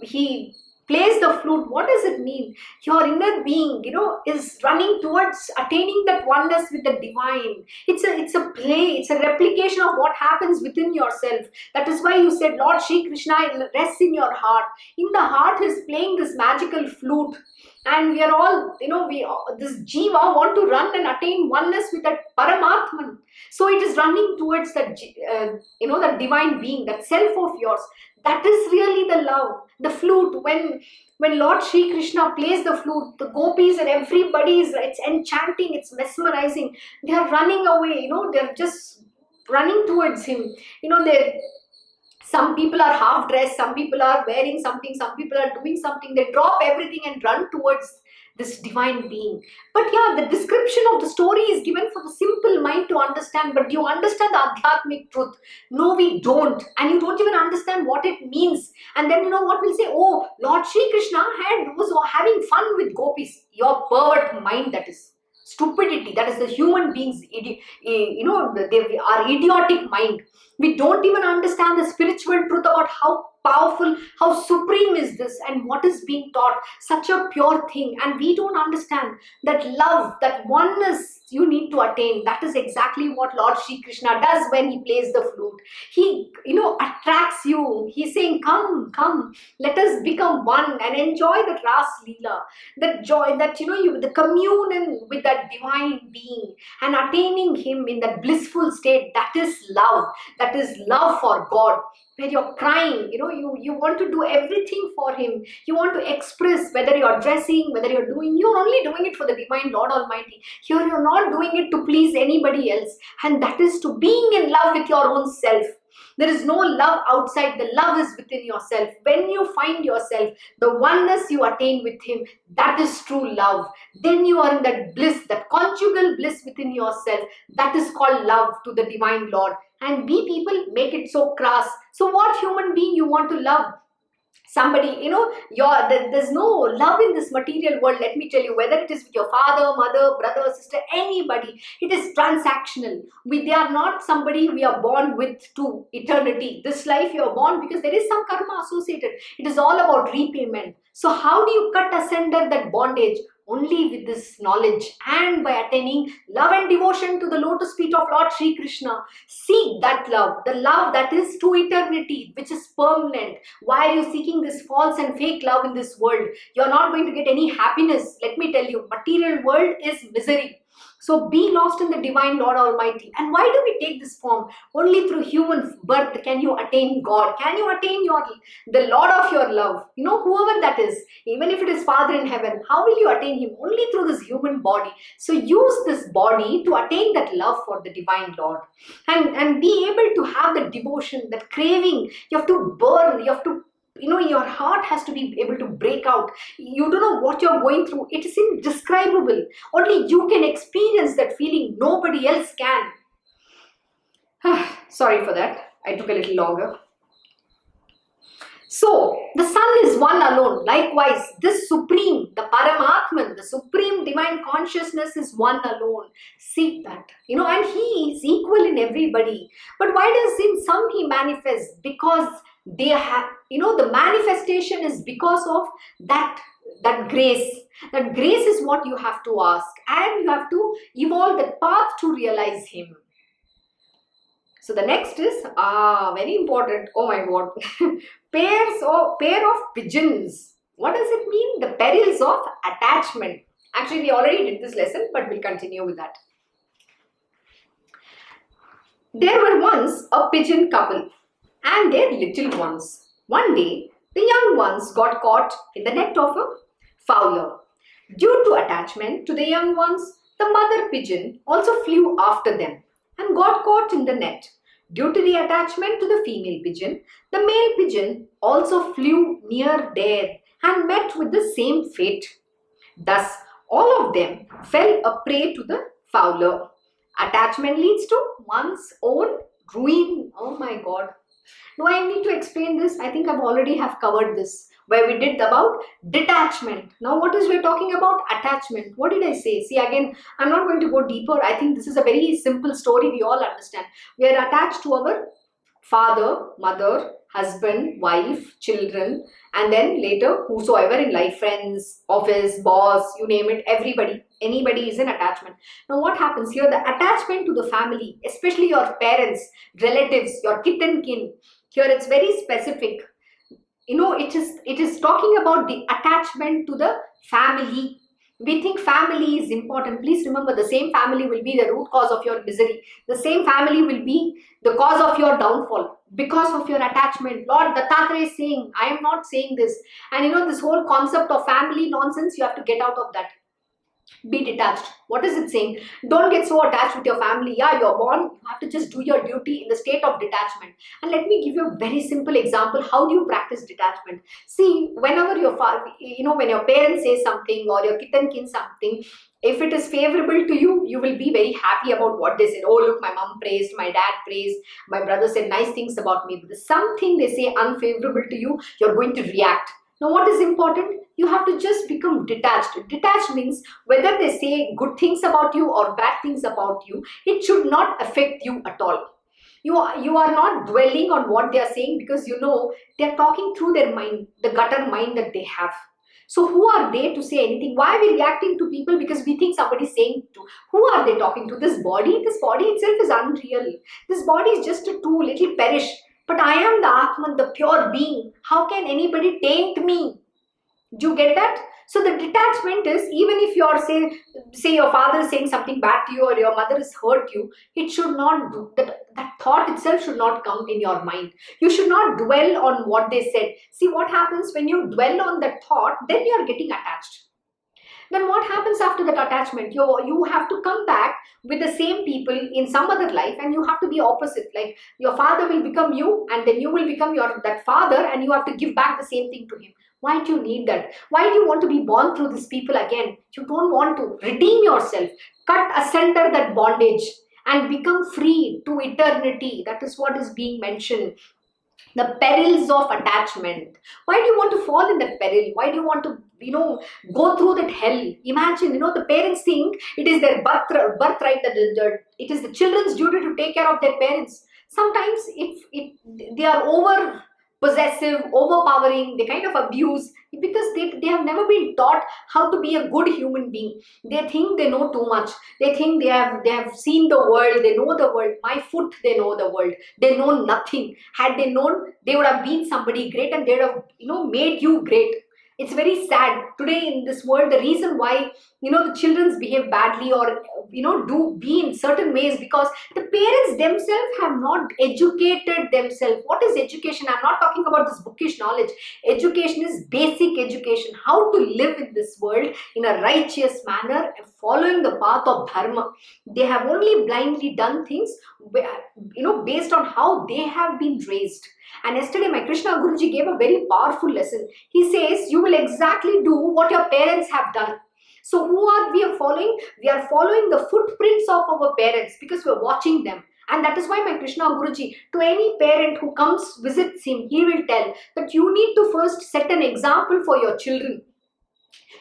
he plays the flute, what does it mean? Your inner being, is running towards attaining that oneness with the divine. It's a play, it's a replication of what happens within yourself. That is why you said Lord Shri Krishna rests in your heart. In the heart, he is playing this magical flute. And we are all, this jiva want to run and attain oneness with that Paramatman. So it is running towards that, that divine being, that self of yours. That is really the love. The flute, when Lord Shri Krishna plays the flute, the gopis and everybody it's enchanting, it's mesmerizing. They are running away, they're just running towards him. Some people are half dressed, some people are wearing something, some people are doing something. They drop everything and run towards this divine being. But yeah, the description of the story is given for the simple mind to understand. But do you understand the Adhyatmic truth? No, we don't. And you don't even understand what it means. And then what we'll say? Oh, Lord Shri Krishna was having fun with gopis. Your pervert mind, that is. Stupidity, that is the human being's, our idiotic mind. We don't even understand the spiritual truth about how powerful, how supreme is this and what is being taught. Such a pure thing. And we don't understand that love, that oneness you need to attain. That is exactly what Lord Shri Krishna does when he plays the flute. He, attracts you. He's saying, come, let us become one and enjoy the Ras Leela. That joy, that, the communion with that divine being and attaining him in that blissful state. That is love. That is love for God. Where you're crying, you want to do everything for him. You want to express, whether you're dressing, whether you're only doing it for the divine Lord Almighty. Here you're not doing it to please anybody else. And that is to being in love with your own self. There is no love outside. The love is within yourself. When you find yourself, the oneness you attain with him, that is true love. Then you are in that bliss, that conjugal bliss within yourself. That is called love to the divine Lord. And we people make it so crass. So what human being you want to love? Somebody, there's no love in this material world. Let me tell you, whether it is with your father, mother, brother, sister, anybody, it is transactional. They are not somebody we are born with to eternity. This life you are born because there is some karma associated. It is all about repayment. So how do you cut asunder that bondage? Only with this knowledge and by attaining love and devotion to the lotus feet of Lord Sri Krishna. Seek that love, the love that is to eternity, which is permanent. Why are you seeking this false and fake love in this world? You're not going to get any happiness. Let me tell you, material world is misery. So be lost in the divine Lord Almighty. And why do we take this form? Only through human birth can you attain God. Can you attain the Lord of your love? Whoever that is, even if it is Father in heaven, how will you attain him? Only through this human body. So use this body to attain that love for the divine Lord. And be able to have the devotion, that craving. You have to burn, you have to your heart has to be able to break out. You don't know what you're going through. It is indescribable. Only you can experience that feeling. Nobody else can. Sorry for that. I took a little longer. So, the sun is one alone. Likewise, this supreme, the Paramatman, the supreme divine consciousness is one alone. Seek that. And he is equal in everybody. But why does in some he manifests? Because they have, the manifestation is because of that grace. That grace is what you have to ask, and you have to evolve the path to realize him. So the next is very important. Oh my God. Pair of pigeons. What does it mean? The perils of attachment. Actually, we already did this lesson, but we'll continue with that. There were once a pigeon couple and their little ones. One day, the young ones got caught in the net of a fowler. Due to attachment to the young ones, the mother pigeon also flew after them and got caught in the net. Due to the attachment to the female pigeon, the male pigeon also flew near there and met with the same fate. Thus, all of them fell a prey to the fowler. Attachment leads to one's own ruin. Oh my God. Do I need to explain this? I think I've already have covered this, where we did about detachment. Now what is we're talking about? Attachment. What did I say? See, again, I'm not going to go deeper. I think this is a very simple story we all understand. We are attached to our father, mother, husband, wife, children, and then later whosoever in life, friends, office, boss, you name it, everybody, anybody is in attachment. Now what happens here? The attachment to the family, especially your parents, relatives, your kith and kin, here it's very specific. It is talking about the attachment to the family. We think family is important. Please remember, the same family will be the root cause of your misery. The same family will be the cause of your downfall because of your attachment. Lord Dattatreya is saying, I am not saying this. And this whole concept of family nonsense, you have to get out of that. Be detached. What is it saying? Don't get so attached with your family. Yeah, you're born. You have to just do your duty in the state of detachment. And let me give you a very simple example. How do you practice detachment? See, whenever when your parents say something or your kith and kin something, if it is favorable to you, you will be very happy about what they said. Oh, look, my mom praised, my dad praised, my brother said nice things about me. But there's something they say unfavorable to you, you're going to react. Now, what is important? You have to just become detached. Detached means whether they say good things about you or bad things about you, it should not affect you at all. You are not dwelling on what they are saying because they are talking through their mind, the gutter mind that they have. So who are they to say anything? Why are we reacting to people? Because we think somebody is saying to. Who are they talking to? This body? This body itself is unreal. This body is just a tool. It will perish. But I am the Atman, the pure being. How can anybody taint me? Do you get that? So the detachment is, even if you are say your father is saying something bad to you or your mother has hurt you, it should not do that. That thought itself should not come in your mind. You should not dwell on what they said. See what happens when you dwell on that thought, then you are getting attached. then what happens after that attachment? You have to come back with the same people in some other life, and you have to be opposite. Like your father will become you, and then you will become that father, and you have to give back the same thing to him. Why do you need that? Why do you want to be born through these people again? You don't want to redeem yourself, cut asunder that bondage, and become free to eternity. That is what is being mentioned. The perils of attachment. Why do you want to fall in that peril? Why do you want to, go through that hell? Imagine, the parents think it is their birthright, that it is the children's duty to take care of their parents. Sometimes if they are over possessive, overpowering, they kind of abuse, because they have never been taught how to be a good human being. They think they know too much. They think they have seen the world, they know the world. My foot, they know the world. They know nothing. Had they known, they would have been somebody great, and they would have made you great. It's very sad today in this world. The reason why the children behave badly, or do be in certain ways, because the parents themselves have not educated themselves. What is education? I'm not talking about this bookish knowledge. Education is basic education, how to live in this world in a righteous manner, following the path of dharma. They have only blindly done things based on how they have been raised. And yesterday my Krishna Guruji gave a very powerful lesson. He says, you will exactly do what your parents have done. So who are we following? We are following the footprints of our parents, because we are watching them. And that is why my Krishna Guruji, to any parent who comes, visits him, he will tell that you need to first set an example for your children.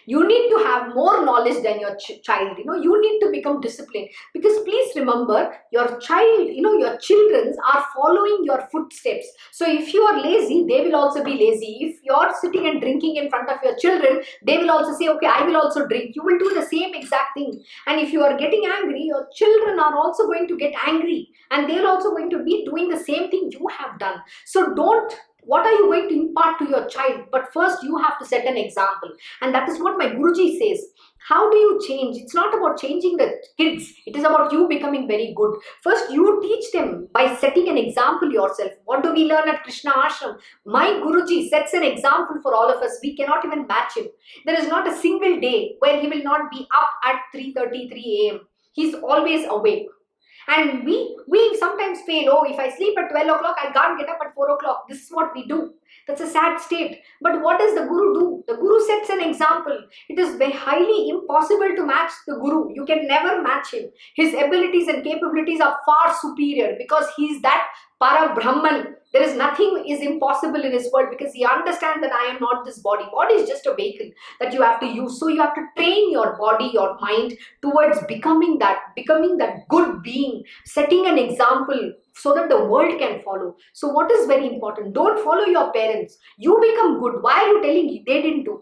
You need to have more knowledge than your child. You need to become disciplined, because please remember, your child, your children are following your footsteps. So if you are lazy, they will also be lazy. If you are sitting and drinking in front of your children, they will also say, okay, I will also drink. You will do the same exact thing. And if you are getting angry, your children are also going to get angry, and they are also going to be doing the same thing you have done. So what are you going to impart to your child? But first you have to set an example. And that is what my Guruji says. How do you change? It's not about changing the kids. It is about you becoming very good. First you teach them by setting an example yourself. What do we learn at Krishna Ashram? My Guruji sets an example for all of us. We cannot even match him. There is not a single day where he will not be up at 3:33 a.m. He's always awake. And we sometimes fail. Oh, if I sleep at 12 o'clock, I can't get up at 4 o'clock. This is what we do. That's a sad state. But what does the Guru do? The Guru sets an example. It is very highly impossible to match the Guru. You can never match him. His abilities and capabilities are far superior, because he is that Para Brahman. There is nothing is impossible in his world, because he understands that I am not this body. Body is just a vehicle that you have to use. So you have to train your body, your mind towards becoming that good being, setting an example so that the world can follow. So what is very important? Don't follow your parents. You become good. Why are you telling they didn't do?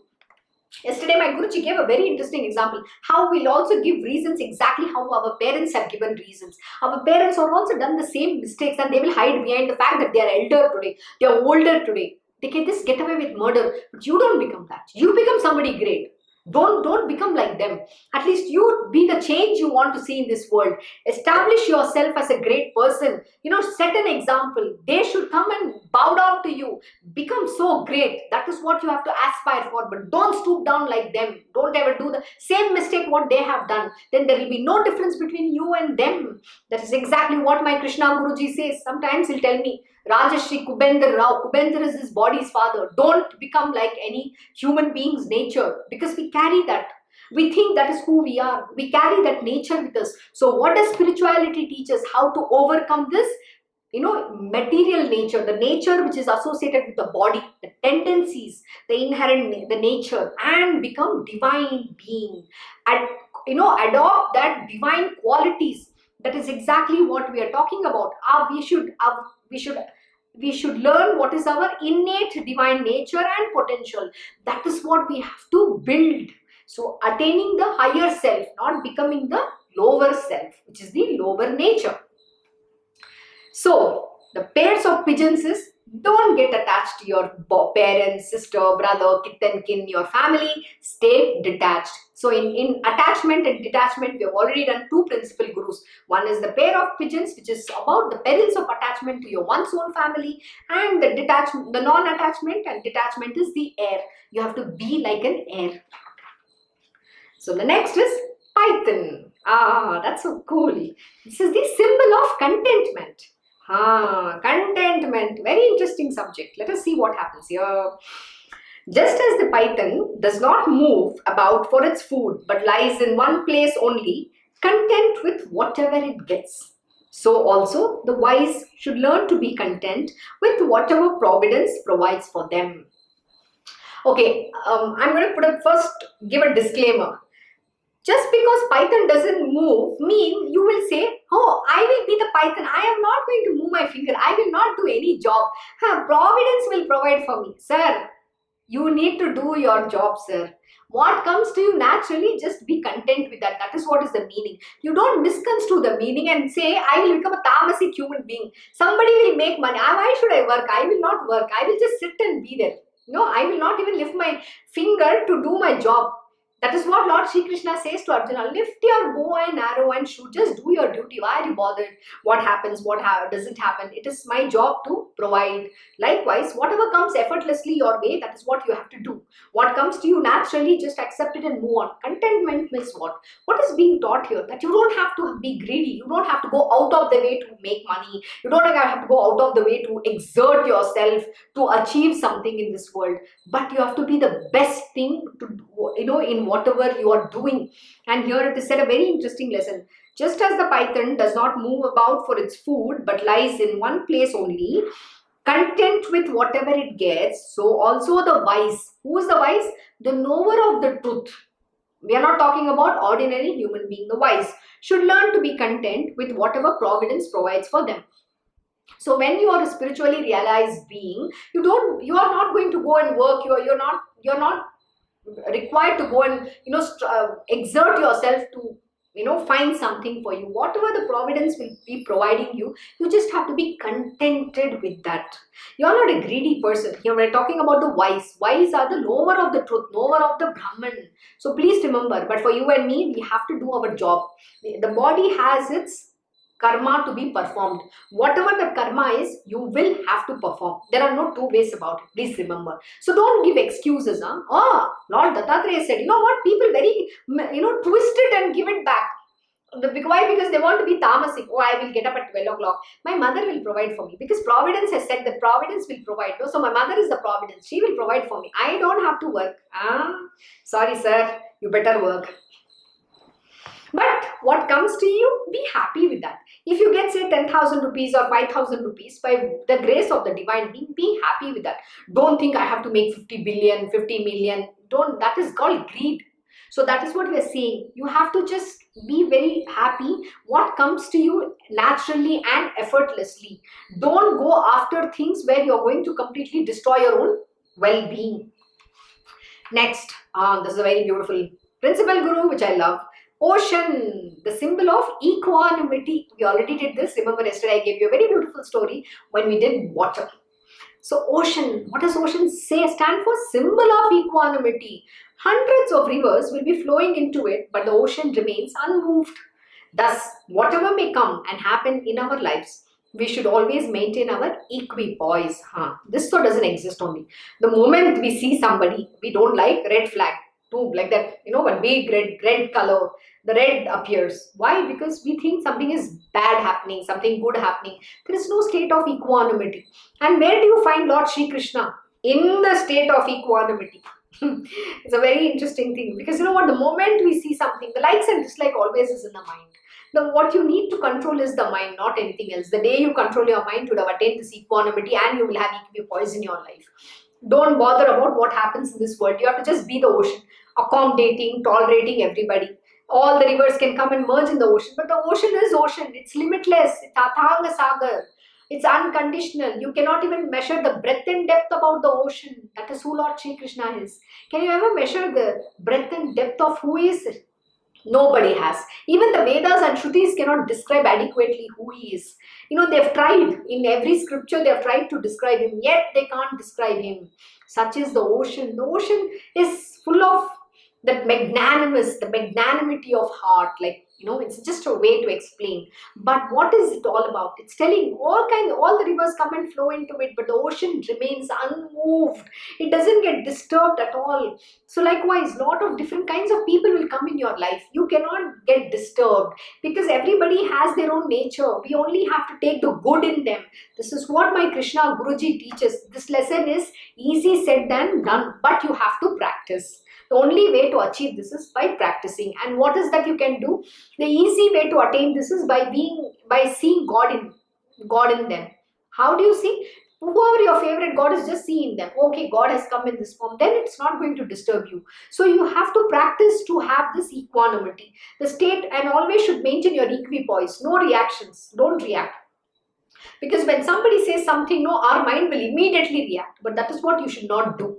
Yesterday, my Guruji gave a very interesting example. How we'll also give reasons exactly how our parents have given reasons. Our parents have also done the same mistakes, and they will hide behind the fact that they are elder today, they are older today. They can just get away with murder. But you don't become that. You become somebody great. Don't become like them. At least you be the change you want to see in this world. Establish yourself as a great person. Set an example. They should come and bow down to you. Become so great. That is what you have to aspire for. But don't stoop down like them. Don't ever do the same mistake what they have done. Then there will be no difference between you and them. That is exactly what my Krishna Guruji says. Sometimes he'll tell me, RajShree Kubender Rao. Kubender is his body's father. Don't become like any human being's nature, because we carry that. We think that is who we are. We carry that nature with us. So what does spirituality teach us? How to overcome this? Material nature, the nature which is associated with the body, the tendencies, the inherent, the nature, and become divine being. And, adopt that divine qualities. That is exactly what we are talking about. We should learn what is our innate divine nature and potential. That is what we have to build. So attaining the higher self, not becoming the lower self, which is the lower nature. So the pairs of pigeons is, don't get attached to your parents, sister, brother, kith and kin, your family. Stay detached. So in attachment and detachment, we have already done two principal gurus. One is the pair of pigeons, which is about the perils of attachment to your one's own family, and the non-attachment and detachment is the air. You have to be like an air. So the next is Python. That's so cool. This is the symbol of contentment. Contentment. Very interesting subject. Let us see what happens here. Just as the python does not move about for its food but lies in one place only, content with whatever it gets, so also the wise should learn to be content with whatever providence provides for them. Okay, I'm going to give a disclaimer. Just because python doesn't move mean you will say, oh, I will be the python. I am not going to move my finger. I will not do any job. Providence will provide for me. Sir, you need to do your job, sir. What comes to you naturally, just be content with that. That is what is the meaning. You don't misconstrue the meaning and say, I will become a tamasic human being. Somebody will make money. Why should I work? I will not work. I will just sit and be there. No, I will not even lift my finger to do my job. That is what Lord Shri Krishna says to Arjuna. Lift your bow and arrow and shoot. Just do your duty. Why are you bothered? What happens? What doesn't happen? It is my job to provide. Likewise, whatever comes effortlessly your way, that is what you have to do. What comes to you naturally, just accept it and move on. Contentment means what? What is being taught here? That you don't have to be greedy. You don't have to go out of the way to make money. You don't have to go out of the way to exert yourself to achieve something in this world. But you have to be the best thing to do, in whatever you are doing. And here it is said a very interesting lesson. Just as the python does not move about for its food but lies in one place only, content with whatever it gets, so also the wise. Who is the wise? The knower of the truth. We are not talking about ordinary human being. The wise should learn to be content with whatever providence provides for them. So when you are a spiritually realized being, you are not going to go and work. You're not required to go and exert yourself to find something for you. Whatever the providence will be providing you, you just have to be contented with that. You're not a greedy person. Here we're talking about the wise. Wise are the knower of the truth, knower of the Brahman. So please remember, but for you and me, we have to do our job. The body has its karma to be performed. Whatever the karma is, you will have to perform. There are no two ways about it. Please remember. So don't give excuses. Lord Dattatreya said, you know what? People very, twist it and give it back. Why? Because they want to be tamasic. Oh, I will get up at 12 o'clock. My mother will provide for me. Because Providence has said that Providence will provide. So my mother is the Providence. She will provide for me. I don't have to work. Sorry, sir. You better work. But what comes to you, be happy with that. If you get say 10,000 rupees or 5,000 rupees by the grace of the divine being, be happy with that. Don't think I have to make 50 billion, 50 million. That is called greed. So that is what we are saying. You have to just be very happy what comes to you naturally and effortlessly. Don't go after things where you're going to completely destroy your own well-being. Next, this is a very beautiful principal guru which I love. Ocean, the symbol of equanimity. We already did this. Remember yesterday I gave you a very beautiful story when we did water. So ocean, what does ocean stand for? Symbol of equanimity. Hundreds of rivers will be flowing into it, but the ocean remains unmoved. Thus, whatever may come and happen in our lives, we should always maintain our equipoise. This so doesn't exist only. The moment we see somebody we don't like, red flag. Like that, one big red color, the red appears. Why? Because we think something is bad happening, something good happening. There is no state of equanimity. And where do you find Lord Shri Krishna? In the state of equanimity. It's a very interesting thing, because the moment we see something, the likes and dislike always is in the mind. What you need to control is the mind, not anything else. The day you control your mind, you would have attained this equanimity and you will have equipoise in your life. Don't bother about what happens in this world. You have to just be the ocean, accommodating, tolerating everybody. All the rivers can come and merge in the ocean, but the ocean is ocean. It's limitless. It's Athanga Sagar. It's unconditional. You cannot even measure the breadth and depth about the ocean. That is who Lord Shri Krishna is. Can you ever measure the breadth and depth of who he is? Nobody has. Even the Vedas and Shrutis cannot describe adequately who he is. They've tried. In every scripture, they've tried to describe him, yet they can't describe him. Such is the ocean. The ocean is full of that magnanimous, the magnanimity of heart, like, it's just a way to explain. But what is it all about? It's telling all the rivers come and flow into it, but the ocean remains unmoved. It doesn't get disturbed at all. So likewise, lot of different kinds of people will come in your life. You cannot get disturbed because everybody has their own nature. We only have to take the good in them. This is what my Krishna Guruji teaches. This lesson is easy said than done, but you have to practice. The only way to achieve this is by practicing. And what is that you can do? The easy way to attain this is by seeing God in them. How do you see? Whoever your favorite God is, just see in them. Okay, God has come in this form. Then it's not going to disturb you. So you have to practice to have this equanimity. The state, and always should maintain your equipoise. No reactions. Don't react. Because when somebody says something, no, our mind will immediately react. But that is what you should not do.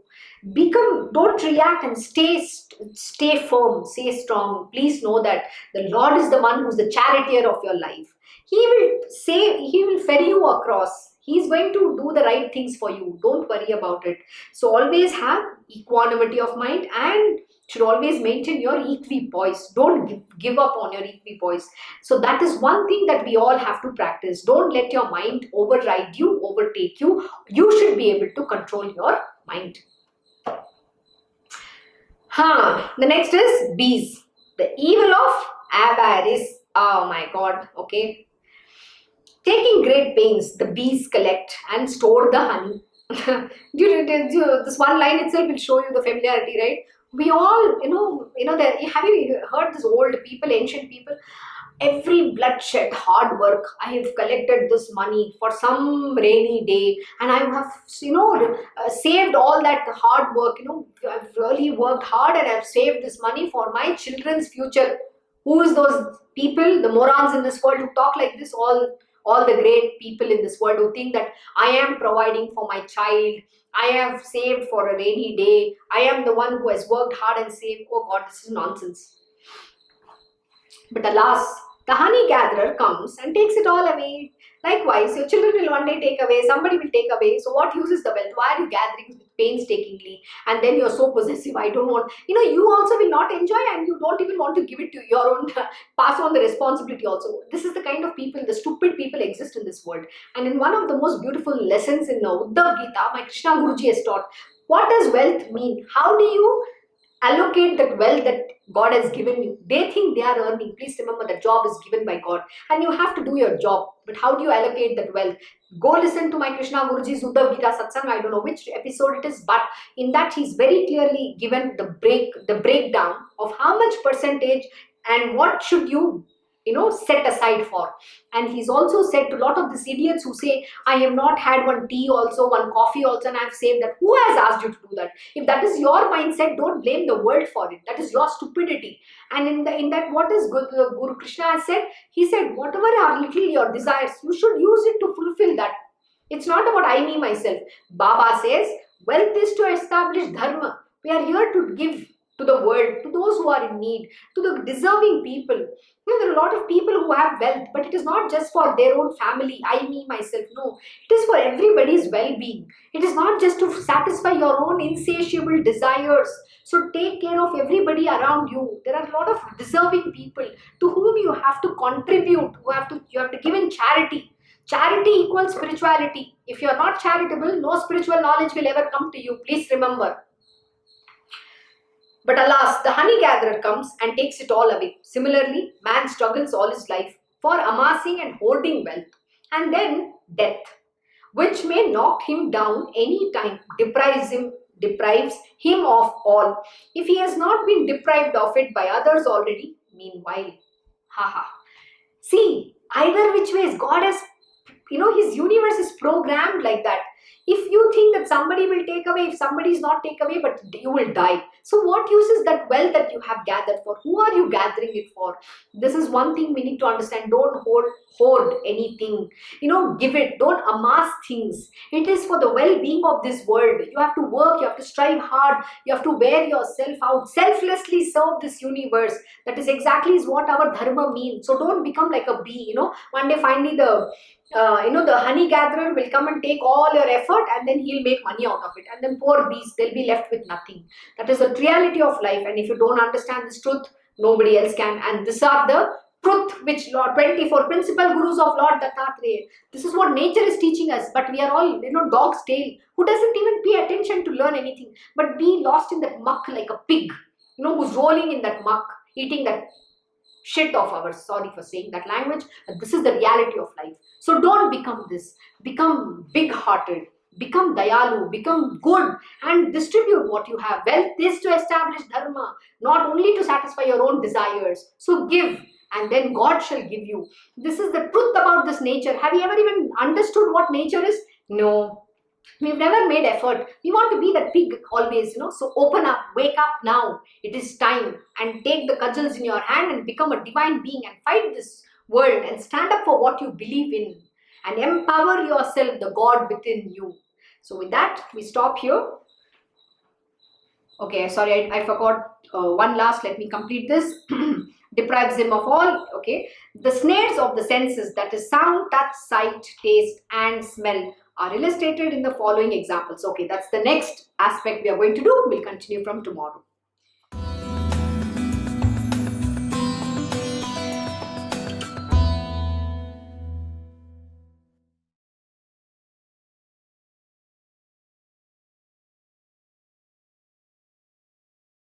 Don't react and stay firm, stay strong. Please know that the Lord is the one who's the charioteer of your life. He will ferry you across. He's going to do the right things for you. Don't worry about it. So always have equanimity of mind and should always maintain your equipoise. Don't give up on your equipoise. So that is one thing that we all have to practice. Don't let your mind override you, overtake you. You should be able to control your mind. The next is bees. The evil of avarice. Oh my God. Okay. Taking great pains, the bees collect and store the honey. This one line itself will show you the familiarity, right? We all, have you heard this old people, ancient people? Every bloodshed, hard work, I have collected this money for some rainy day, and I have, saved all that hard work. I've really worked hard and I've saved this money for my children's future. Who is those people, the morons in this world who talk like this? All the great people in this world who think that I am providing for my child, I have saved for a rainy day, I am the one who has worked hard and saved. Oh God, this is nonsense. But alas, the honey gatherer comes and takes it all away. Likewise, your children will one day take away, somebody will take away. So what use is the wealth? Why are you gathering painstakingly? And then you're so possessive. I don't want, you also will not enjoy, and you don't even want to give it to your own, pass on the responsibility also. This is the kind of people, the stupid people exist in this world. And in one of the most beautiful lessons in Uddhav Gita, my Krishna Guruji has taught, what does wealth mean? How do you allocate that wealth that God has given you? They think they are earning. Please remember the job is given by God and you have to do your job. But how do you allocate that wealth? Go listen to my Krishna Guruji's Uddhav Gita Satsang. I don't know which episode it is, but in that he's very clearly given the breakdown of how much percentage and what should you set aside for. And he's also said to a lot of these idiots who say, I have not had one tea also, one coffee also, and I've saved that. Who has asked you to do that? If that is your mindset, don't blame the world for it. That is your stupidity. And in that, what is Guru Krishna has said? He said, whatever are little your desires, you should use it to fulfill that. It's not about I, me, myself. Baba says, wealth is to establish dharma. We are here to give to the world, to those who are in need, to the deserving people. There are a lot of people who have wealth, but it is not just for their own family, I, me, myself. No, it is for everybody's well-being. It is not just to satisfy your own insatiable desires. So take care of everybody around you. There are a lot of deserving people to whom you have to contribute, you have to give in charity. Charity equals spirituality. If you are not charitable, no spiritual knowledge will ever come to you. Please remember. But alas, the honey gatherer comes and takes it all away. Similarly, man struggles all his life for amassing and hoarding wealth. And then death, which may knock him down any time, deprives him of all. If he has not been deprived of it by others already, meanwhile. Haha. See, either which ways, God has, his universe is programmed like that. If you think that somebody will take away, if somebody is not take away, but you will die. So what use is that wealth that you have gathered for? Who are you gathering it for? This is one thing we need to understand. Don't hoard anything. Give it. Don't amass things. It is for the well-being of this world. You have to work. You have to strive hard. You have to wear yourself out. Selflessly serve this universe. That is exactly what our dharma means. So don't become like a bee. One day finally the the honey gatherer will come and take all your effort, and then he'll make money out of it, and then poor bees, they'll be left with nothing. That is the reality of life, and if you don't understand this truth, nobody else can. And these are the truth which Lord 24 principal gurus of Lord Dattatreya, this is what nature is teaching us. But we are all, dog's tail, who doesn't even pay attention to learn anything, but be lost in that muck like a pig, who's rolling in that muck, eating that shit of ours. Sorry for saying that language, but this is the reality of life. So don't become this. Become big-hearted, become dayalu, become good, and distribute what you have. Wealth is to establish dharma, not only to satisfy your own desires. So give, and then God shall give you. This is the truth about this nature. Have you ever even understood what nature is? No. We've never made effort. We want to be that pig always, So open up, wake up now. It is time, and take the cudgels in your hand and become a divine being and fight this world and stand up for what you believe in and empower yourself, the God within you. So with that, we stop here. Okay, sorry, I forgot one last. Let me complete this. Deprives him of all. Okay, the snares of the senses, that is sound, touch, sight, taste, and smell, are illustrated in the following examples. Okay, that's the next aspect we are going to do. We'll continue from tomorrow.